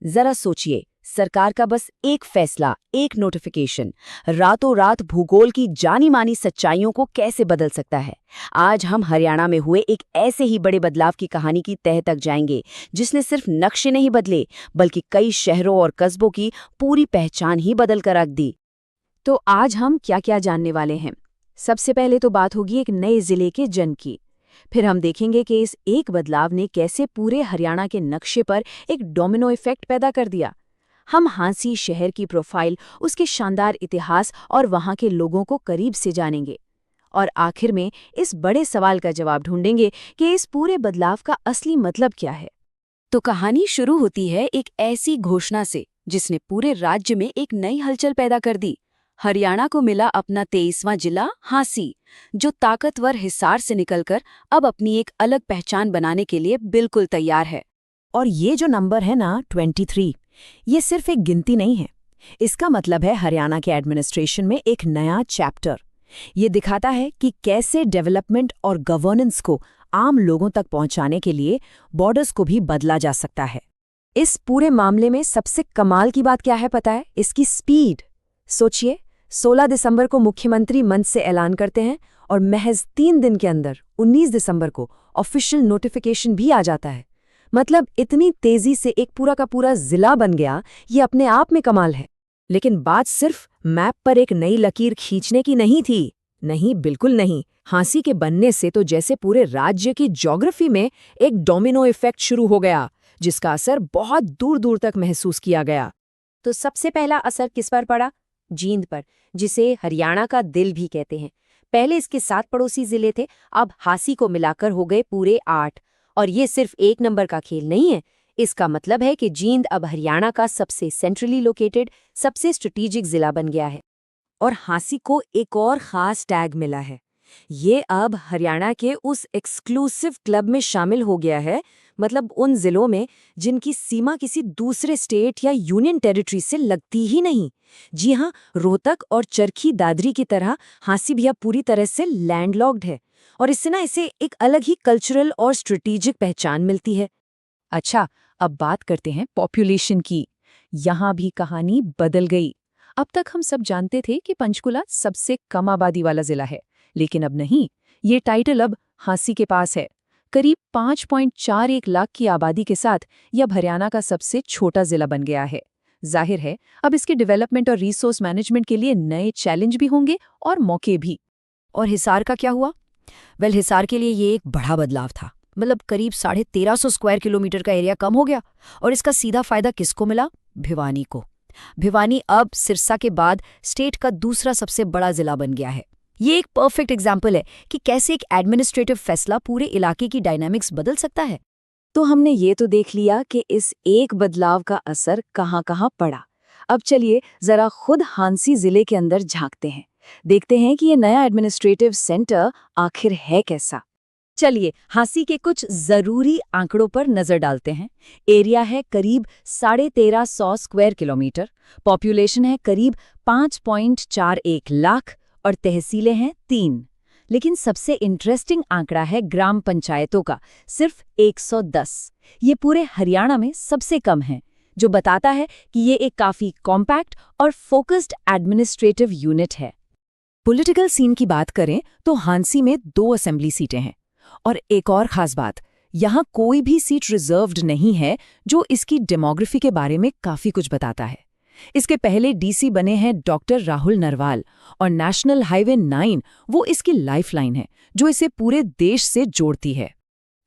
जरा सोचिए, सरकार का बस एक फैसला, एक नोटिफिकेशन रातों रात भूगोल की जानी मानी सच्चाइयों को कैसे बदल सकता है। आज हम हरियाणा में हुए एक ऐसे ही बड़े बदलाव की कहानी की तह तक जाएंगे, जिसने सिर्फ नक्शे नहीं बदले, बल्कि कई शहरों और कस्बों की पूरी पहचान ही बदल कर रख दी। तो आज हम क्या क्या जानने वाले हैं। सबसे पहले तो बात होगी एक नए जिले के जन्म की। फिर हम देखेंगे कि इस एक बदलाव ने कैसे पूरे हरियाणा के नक्शे पर एक डोमिनो इफेक्ट पैदा कर दिया। हम हांसी शहर की प्रोफाइल, उसके शानदार इतिहास और वहां के लोगों को करीब से जानेंगे। और आखिर में इस बड़े सवाल का जवाब ढूंढेंगे कि इस पूरे बदलाव का असली मतलब क्या है। तो कहानी शुरू होती है एक ऐसी घोषणा से जिसने पूरे राज्य में एक नई हलचल पैदा कर दी। हरियाणा को मिला अपना 23वां जिला हांसी, जो ताकतवर हिसार से निकलकर अब अपनी एक अलग पहचान बनाने के लिए बिल्कुल तैयार है। और ये जो नंबर है ना 23, ये सिर्फ एक गिनती नहीं है। इसका मतलब है हरियाणा के एडमिनिस्ट्रेशन में एक नया चैप्टर। ये दिखाता है कि कैसे डेवलपमेंट और गवर्नेंस को आम लोगों तक पहुंचाने के लिए बॉर्डर्स को भी बदला जा सकता है। इस पूरे मामले में सबसे कमाल की बात क्या है पता है? इसकी स्पीड। सोचिए, 16 दिसंबर को मुख्यमंत्री मंच से ऐलान करते हैं और महज 3 दिन के अंदर 19 दिसंबर को ऑफिशियल नोटिफिकेशन भी आ जाता है। मतलब इतनी तेजी से एक पूरा का पूरा जिला बन गया, ये अपने आप में कमाल है। लेकिन बात सिर्फ मैप पर एक नई लकीर खींचने की नहीं थी। नहीं, बिल्कुल नहीं। हांसी के बनने से तो जैसे पूरे राज्य की ज्योग्राफी में एक डोमिनो इफेक्ट शुरू हो गया, जिसका असर बहुत दूर दूर तक महसूस किया गया। तो सबसे पहला असर किस पर पड़ा? जींद पर, जिसे हरियाणा का दिल भी कहते हैं। पहले इसके 7 पड़ोसी जिले थे, अब हांसी को मिलाकर हो गए पूरे 8। और ये सिर्फ एक नंबर का खेल नहीं है। इसका मतलब है कि जींद अब हरियाणा का सबसे सेंट्रली लोकेटेड, सबसे स्ट्रेटेजिक जिला बन गया है। और हांसी को एक और खास टैग मिला है। ये अब हरियाणा के उस एक्सक्लूसिव क्लब में शामिल हो गया है, मतलब उन जिलों में जिनकी सीमा किसी दूसरे स्टेट या यूनियन टेरिटरी से लगती ही नहीं। जी हाँ, रोहतक और चरखी दादरी की तरह हांसी भी अब पूरी तरह से लैंडलॉक्ड है। और इससे ना इसे एक अलग ही कल्चरल और स्ट्रेटेजिक पहचान मिलती है। अच्छा, अब बात करते हैं पॉपुलेशन की। यहाँ भी कहानी बदल गई। अब तक हम सब जानते थे कि पंचकुला सबसे कम आबादी वाला जिला है, लेकिन अब नहीं। ये टाइटल अब हांसी के पास है। करीब 5.41 लाख की आबादी के साथ यह अब हरियाणा का सबसे छोटा जिला बन गया है। जाहिर है, अब इसके डेवलपमेंट और रिसोर्स मैनेजमेंट के लिए नए चैलेंज भी होंगे और मौके भी। और हिसार का क्या हुआ? हिसार के लिए ये एक बड़ा बदलाव था। मतलब करीब 1350 स्क्वायर किलोमीटर का एरिया कम हो गया। और इसका सीधा फायदा किसको मिला? भिवानी को। भिवानी अब सिरसा के बाद स्टेट का दूसरा सबसे बड़ा जिला बन गया है। ये एक परफेक्ट एग्जाम्पल है कि कैसे एक एडमिनिस्ट्रेटिव फैसला पूरे इलाके की डायनामिक्स बदल सकता है। तो हमने ये तो देख लिया कि इस एक बदलाव का असर कहाँ-कहाँ पड़ा। अब चलिए जरा खुद हांसी जिले के अंदर झांकते हैं। देखते हैं कि ये नया एडमिनिस्ट्रेटिव सेंटर आखिर है कैसा। चलिए हांसी के कुछ जरूरी आंकड़ों पर नजर डालते हैं। एरिया है करीब 1350 स्क्वायर किलोमीटर, पॉपुलेशन है करीब 5.41 लाख और तहसीलें हैं 3। लेकिन सबसे इंटरेस्टिंग आंकड़ा है ग्राम पंचायतों का, सिर्फ 110। ये पूरे हरियाणा में सबसे कम है, जो बताता है कि ये एक काफी कॉम्पैक्ट और फोकस्ड एडमिनिस्ट्रेटिव यूनिट है। पॉलिटिकल सीन की बात करें तो हांसी में 2 असेंबली सीटें हैं। और एक और खास बात, यहाँ कोई भी सीट रिजर्व्ड नहीं है, जो इसकी डेमोग्राफी के बारे में काफी कुछ बताता है। इसके पहले डीसी बने हैं डॉक्टर राहुल नरवाल, और नेशनल हाईवे 9 वो इसकी लाइफलाइन है, जो इसे पूरे देश से जोड़ती है।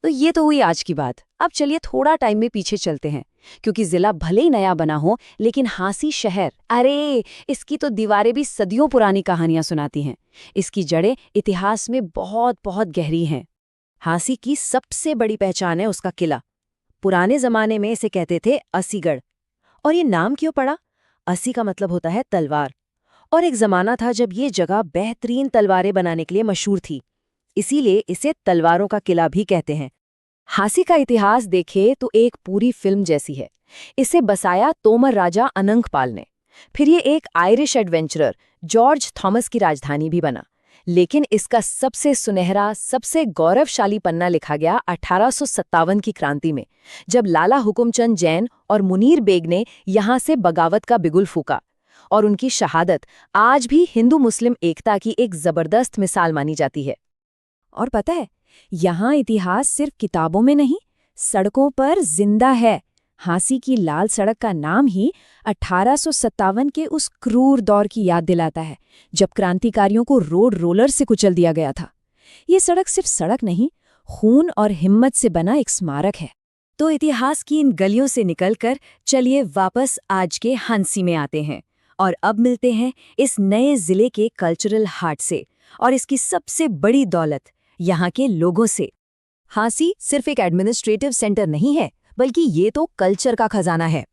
तो ये तो हुई आज की बात। अब चलिए थोड़ा टाइम में पीछे चलते हैं, क्योंकि जिला भले ही नया बना हो, लेकिन हांसी शहर, अरे इसकी तो दीवारें भी सदियों पुरानी कहानियां सुनाती हैं। इसकी जड़ें इतिहास में बहुत बहुत गहरी हैं। हांसी की सबसे बड़ी पहचान है उसका किला। पुराने जमाने में इसे कहते थे असीगढ़। और ये नाम क्यों पड़ा? असी का मतलब होता है तलवार। और एक जमाना था जब ये जगह बेहतरीन तलवारें बनाने के लिए मशहूर थी, इसीलिए इसे तलवारों का किला भी कहते हैं। हांसी का इतिहास देखे तो एक पूरी फिल्म जैसी है। इसे बसाया तोमर राजा अनंगपाल ने। फिर ये एक आयरिश एडवेंचरर जॉर्ज थॉमस की राजधानी भी बना। लेकिन इसका सबसे सुनहरा, सबसे गौरवशाली पन्ना लिखा गया 1857 की क्रांति में, जब लाला हुकुमचंद जैन और मुनीर बेग ने यहां से बगावत का बिगुल फूका। और उनकी शहादत आज भी हिंदू मुस्लिम एकता की एक जबरदस्त मिसाल मानी जाती है। और पता है, यहाँ इतिहास सिर्फ किताबों में नहीं, सड़कों पर जिंदा है। हांसी की लाल सड़क का नाम ही 1857 के उस क्रूर दौर की याद दिलाता है, जब क्रांतिकारियों को रोड रोलर से कुचल दिया गया था। ये सड़क सिर्फ सड़क नहीं, खून और हिम्मत से बना एक स्मारक है। तो इतिहास की इन गलियों से निकलकर चलिए वापस आज के हांसी में आते हैं, और अब मिलते हैं इस नए जिले के कल्चरल हार्ट से और इसकी सबसे बड़ी दौलत, यहाँ के लोगों से। हांसी सिर्फ एक एडमिनिस्ट्रेटिव सेंटर नहीं है, बल्कि ये तो कल्चर का खजाना है।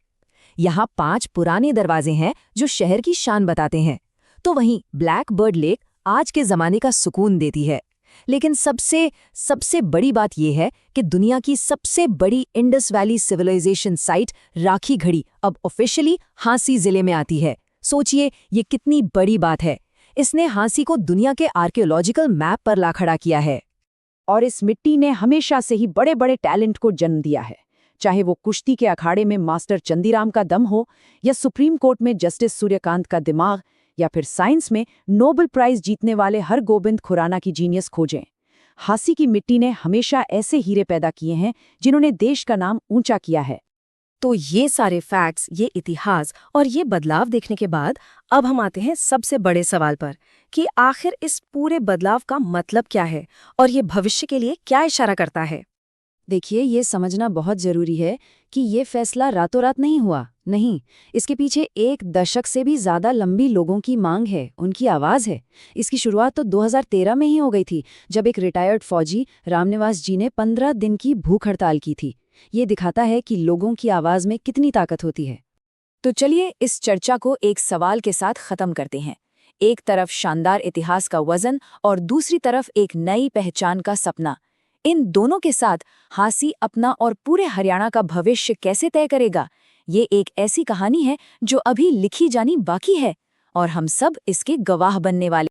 यहाँ 5 पुराने दरवाजे हैं जो शहर की शान बताते हैं। तो वहीं ब्लैक बर्ड लेक आज के जमाने का सुकून देती है। लेकिन सबसे बड़ी बात यह है कि दुनिया की सबसे बड़ी इंडस वैली सिविलाइजेशन साइट राखी घड़ी अब ऑफिशियली हांसी जिले में आती है। सोचिए ये कितनी बड़ी बात है। इसने हांसी को दुनिया के आर्कियोलॉजिकल मैप पर ला खड़ा किया है। और इस मिट्टी ने हमेशा से ही बड़े बड़े टैलेंट को जन्म दिया है, चाहे वो कुश्ती के अखाड़े में मास्टर चंदीराम का दम हो, या सुप्रीम कोर्ट में जस्टिस सूर्यकांत का दिमाग, या फिर साइंस में नोबेल प्राइज जीतने वाले हरगोबिंद खुराना की जीनियस खोजें। हांसी की मिट्टी ने हमेशा ऐसे हीरे पैदा किए हैं जिन्होंने देश का नाम ऊंचा किया है। तो ये सारे फैक्ट्स, ये इतिहास और ये बदलाव देखने के बाद अब हम आते हैं सबसे बड़े सवाल पर कि आखिर इस पूरे बदलाव का मतलब क्या है और ये भविष्य के लिए क्या इशारा करता है। देखिए, ये समझना बहुत जरूरी है कि ये फैसला रातों रात नहीं हुआ। नहीं, इसके पीछे 1 दशक से भी ज्यादा लंबी लोगों की मांग है, उनकी आवाज है। इसकी शुरुआत तो 2013 में ही हो गई थी, जब एक रिटायर्ड फौजी रामनिवास जी ने 15 दिन की भूख हड़ताल की थी। ये दिखाता है कि लोगों की आवाज में कितनी ताकत होती है। तो चलिए इस चर्चा को एक सवाल के साथ खत्म करते हैं। एक तरफ शानदार इतिहास का वजन और दूसरी तरफ एक नई पहचान का सपना। इन दोनों के साथ हांसी अपना और पूरे हरियाणा का भविष्य कैसे तय करेगा, ये एक ऐसी कहानी है जो अभी लिखी जानी बाकी है, और हम सब इसके गवाह बनने वाले